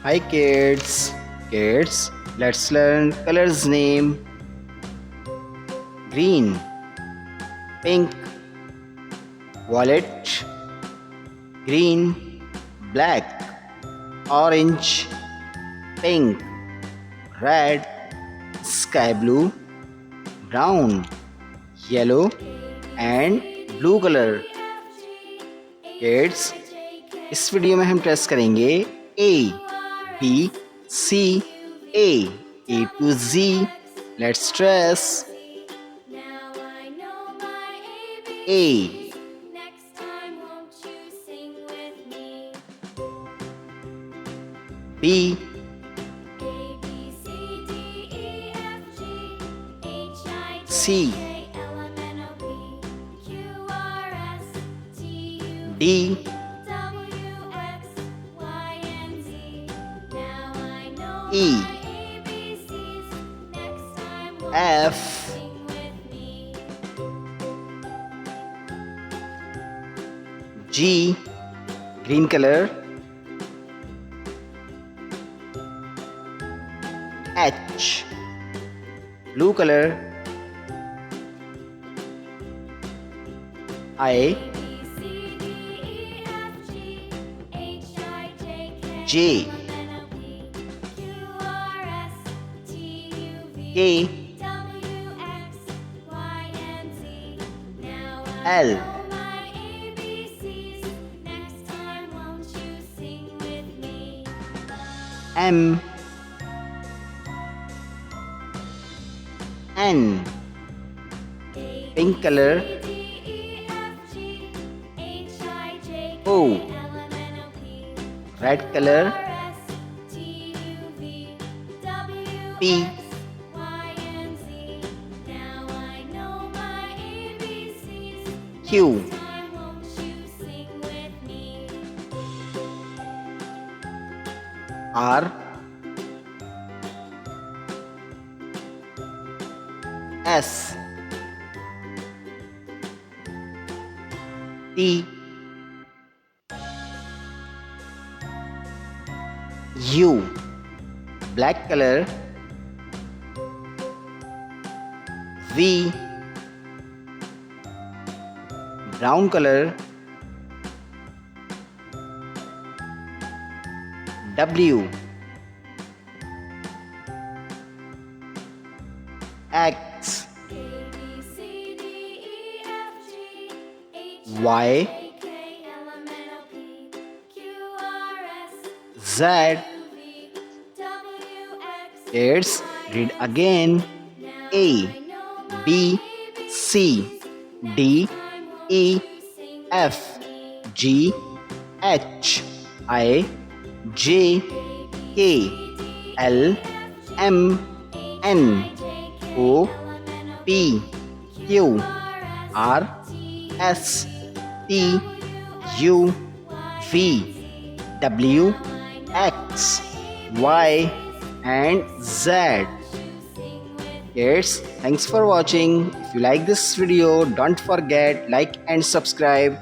Hi kids. Kids, let's learn colors name. Green, pink, violet, green, black, orange, pink, red, sky blue, brown, yellow and blue color. Kids, इस video में हम test करेंगे A, B, C, A to Z. Let's trace. A, B, C, D, E, F, G, green color, H, blue color, I, J, K, L, M, N, pink color, O, red color, P, Q, R, S, T, U, black color, V, brown color, W, X, Y, Z. Kids, read again. A, B, C, D, E, F, G, H, I, J, K, L, M, N, O, P, Q, R, S, T, U, V, W, X, Y and Z. Kids, thanks for watching. If you like this video, don't forget like and subscribe.